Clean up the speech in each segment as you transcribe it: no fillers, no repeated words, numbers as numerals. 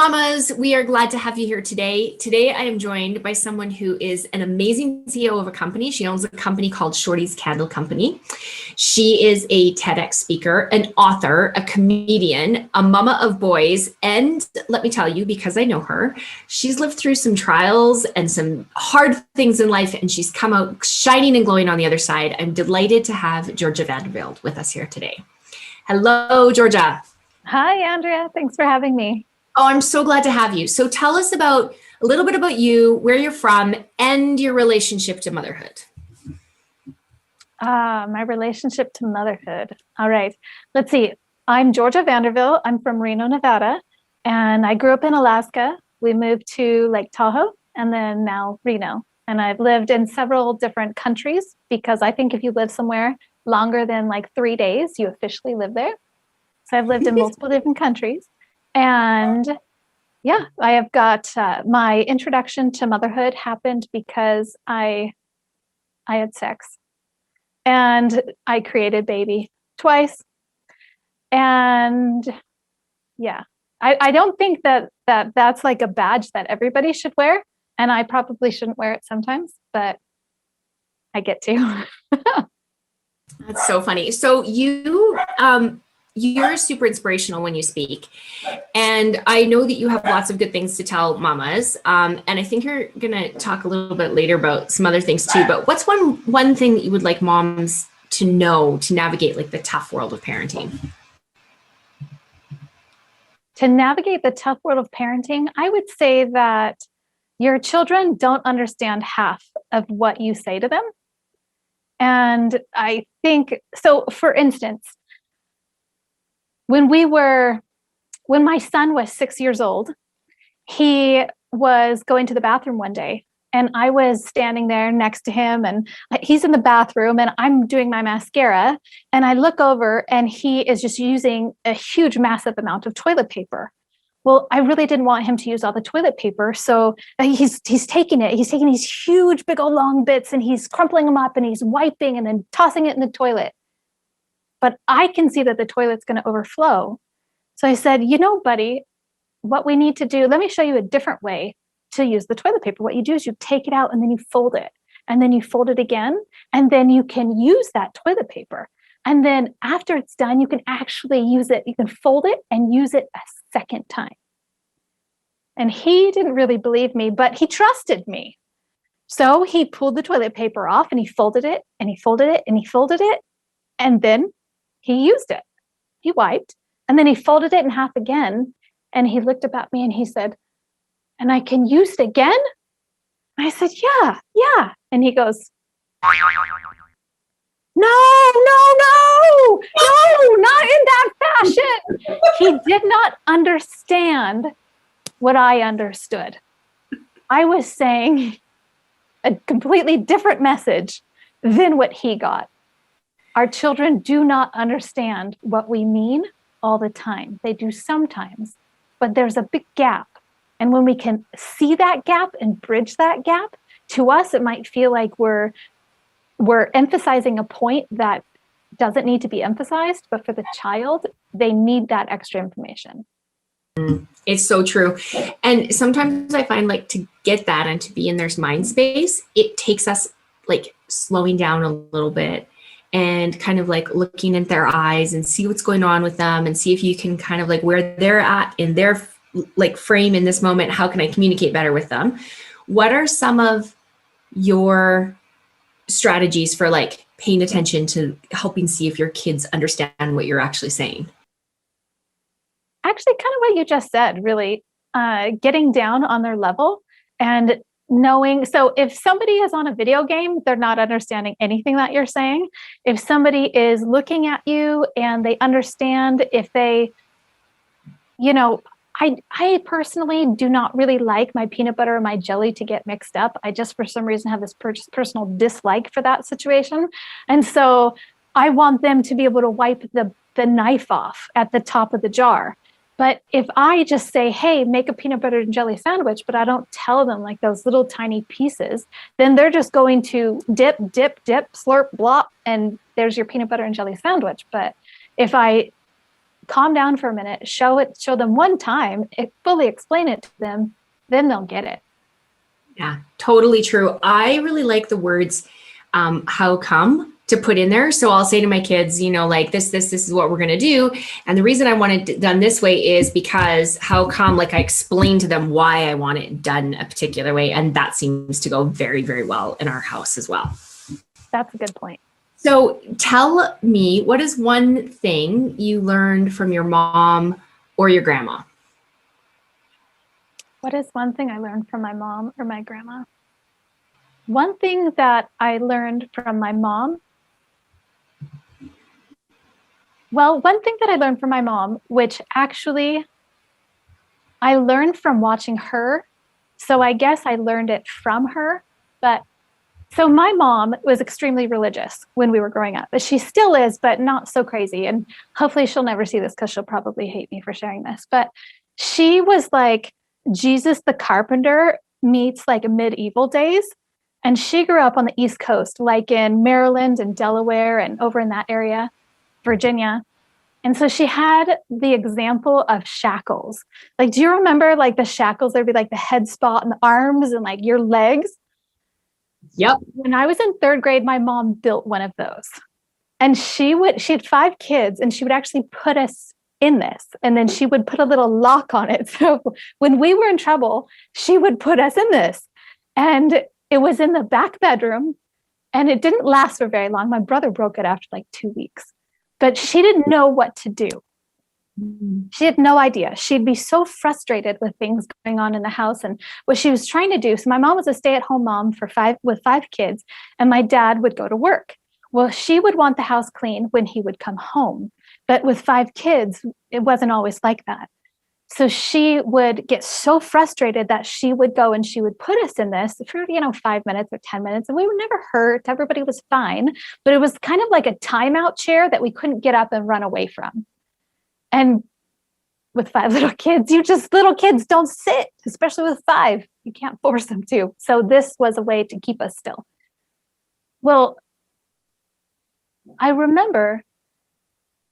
mamas, we are glad to have you here today. Today, I am joined by someone who is an amazing CEO of a company. She owns a company called Shorty's Candle Company. She is a TEDx speaker, an author, a comedian, a mama of boys, and let me tell you, because I know her, she's lived through some trials and some hard things in life, and she's come out shining and glowing on the other side. I'm delighted to have Georgia Vanderville with us here today. Hello, Georgia. Hi, Andrea. Thanks for having me. Oh, I'm so glad to have you. So tell us a little bit about you, where you're from, and your relationship to motherhood. My relationship to motherhood. All right. Let's see. I'm Georgia Vanderville. I'm from Reno, Nevada, and I grew up in Alaska. We moved to Lake Tahoe and then now Reno. And I've lived in several different countries because I think if you live somewhere longer than like 3 days, you officially live there. So I've lived in multiple different countries. And yeah, I have got my introduction to motherhood happened because I had sex and I created baby twice. And yeah, I don't think that's like a badge that everybody should wear. And I probably shouldn't wear it sometimes, but I get to. That's so funny. So you're super inspirational when you speak. And I know that you have lots of good things to tell mamas. And I think you're going to talk a little bit later about some other things too. But what's one thing that you would like moms to know to navigate like the tough world of parenting? To navigate the tough world of parenting, I would say that your children don't understand half of what you say to them. And I think, so for instance, when my son was 6 years old, he was going to the bathroom one day and I was standing there next to him and he's in the bathroom and I'm doing my mascara and I look over and he is just using a huge, massive amount of toilet paper. Well, I really didn't want him to use all the toilet paper. So he's taking these huge, big old long bits and he's crumpling them up and he's wiping and then tossing it in the toilet. But I can see that the toilet's going to overflow. So I said, buddy, what we need to do, let me show you a different way to use the toilet paper. What you do is you take it out and then you fold it. And then you fold it again. And then you can use that toilet paper. And then after it's done, you can actually use it. You can fold it and use it a second time. And he didn't really believe me, but he trusted me. So he pulled the toilet paper off and he folded it and he folded it and he folded it. And then he used it. He wiped and then he folded it in half again. And he looked up at me and he said, and I can use it again? I said, yeah. And he goes, no, not in that fashion. He did not understand what I understood. I was saying a completely different message than what he got. Our children do not understand what we mean all the time. They do sometimes, but there's a big gap. And when we can see that gap and bridge that gap, to us, it might feel like we're emphasizing a point that doesn't need to be emphasized, but for the child, they need that extra information. It's so true. And sometimes I find like to get that and to be in their mind space, it takes us like slowing down a little bit and kind of like looking at their eyes and see what's going on with them and see if you can kind of like where they're at in their like frame in this moment, how can I communicate better with them? What are some of your strategies for like paying attention to helping see if your kids understand what you're actually saying? Actually, kind of what you just said, really, getting down on their level and knowing. So if somebody is on a video game, they're not understanding anything that you're saying. If somebody is looking at you and they understand, if they, I personally do not really like my peanut butter and my jelly to get mixed up. I just, for some reason, have this personal dislike for that situation. And so I want them to be able to wipe the knife off at the top of the jar. But if I just say, hey, make a peanut butter and jelly sandwich, but I don't tell them like those little tiny pieces, then they're just going to dip, slurp, blop, and there's your peanut butter and jelly sandwich. But if I calm down for a minute, show them one time, fully explain it to them, then they'll get it. Yeah, totally true. I really like the words, how come, to put in there. So I'll say to my kids, like this is what we're going to do. And the reason I want it done this way is because how come, like I explain to them why I want it done a particular way. And that seems to go very, very well in our house as well. That's a good point. So tell me, what is one thing you learned from your mom or your grandma? What is one thing I learned from my mom or my grandma? One thing that I learned from my mom, which actually I learned from watching her. So I guess I learned it from her. So my mom was extremely religious when we were growing up, but she still is, but not so crazy. And hopefully she'll never see this because she'll probably hate me for sharing this. But she was like Jesus the Carpenter meets like medieval days. And she grew up on the East Coast, like in Maryland and Delaware and over in that area, Virginia. And so she had the example of shackles. Like, do you remember like the shackles? There'd be like the head spot and the arms and like your legs. Yep. When I was in third grade, my mom built one of those. And she had 5 kids and she would actually put us in this. And then she would put a little lock on it. So when we were in trouble, she would put us in this. And it was in the back bedroom and it didn't last for very long. My brother broke it after like 2 weeks, but she didn't know what to do. She had no idea. She'd be so frustrated with things going on in the house and what she was trying to do. So my mom was a stay-at-home mom with 5 kids, and my dad would go to work. Well, she would want the house clean when he would come home. But with 5 kids, it wasn't always like that. So she would get so frustrated that she would go and she would put us in this for, 5 minutes or 10 minutes. And we were never hurt. Everybody was fine. But it was kind of like a timeout chair that we couldn't get up and run away from. And with 5 little kids, little kids don't sit, especially with 5. You can't force them to. So this was a way to keep us still. Well, I remember,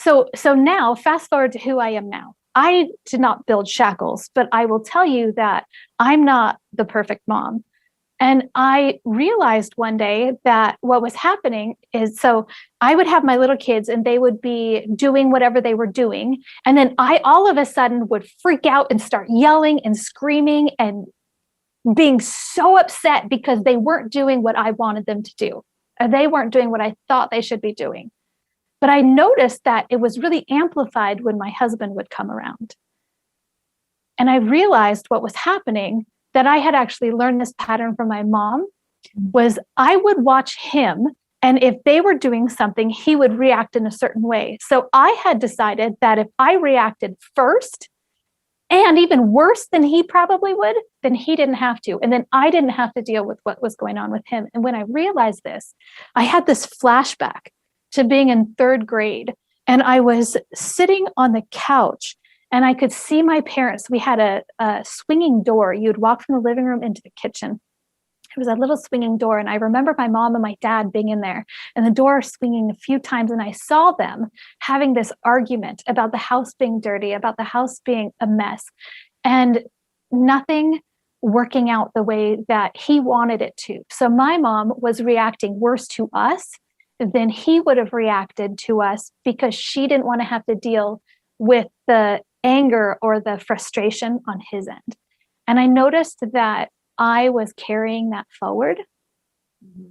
so now fast forward to who I am now. I did not build shackles, but I will tell you that I'm not the perfect mom. And I realized one day that what was happening is, so I would have my little kids and they would be doing whatever they were doing. And then I all of a sudden would freak out and start yelling and screaming and being so upset because they weren't doing what I wanted them to do. Or they weren't doing what I thought they should be doing. But I noticed that it was really amplified when my husband would come around. And I realized what was happening, that I had actually learned this pattern from my mom, was I would watch him, and if they were doing something, he would react in a certain way. So I had decided that if I reacted first, and even worse than he probably would, then he didn't have to. And then I didn't have to deal with what was going on with him. And when I realized this, I had this flashback to being in 3rd grade. And I was sitting on the couch and I could see my parents. We had a swinging door. You'd walk from the living room into the kitchen. It was a little swinging door. And I remember my mom and my dad being in there and the door swinging a few times. And I saw them having this argument about the house being dirty, about the house being a mess, and nothing working out the way that he wanted it to. So my mom was reacting worse to us than he would have reacted to us because she didn't want to have to deal with the anger or the frustration on his end. And I noticed that I was carrying that forward.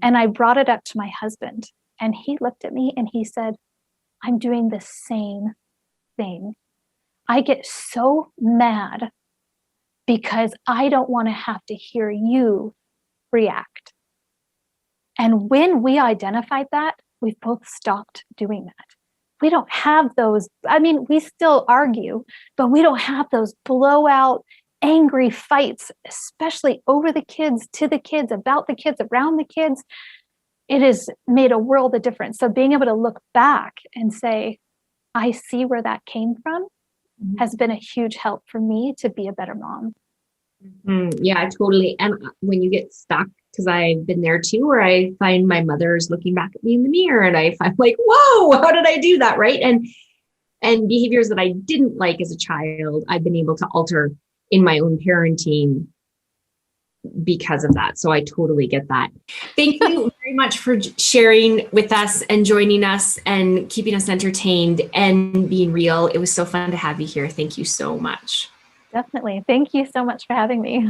And I brought it up to my husband and he looked at me and he said, I'm doing the same thing. I get so mad because I don't want to have to hear you react. And when we identified that, we've both stopped doing that. We don't have those, we still argue, but we don't have those blowout, angry fights, especially over the kids, to the kids, about the kids, around the kids. It has made a world of difference. So being able to look back and say, I see where that came from, has been a huge help for me to be a better mom. Yeah, totally. And when you get stuck, because I've been there too, where I find my mother's looking back at me in the mirror and I'm like, whoa, how did I do that? Right. And And behaviors that I didn't like as a child, I've been able to alter in my own parenting because of that. So I totally get that. Thank you very much for sharing with us and joining us and keeping us entertained and being real. It was so fun to have you here. Thank you so much. Definitely. Thank you so much for having me.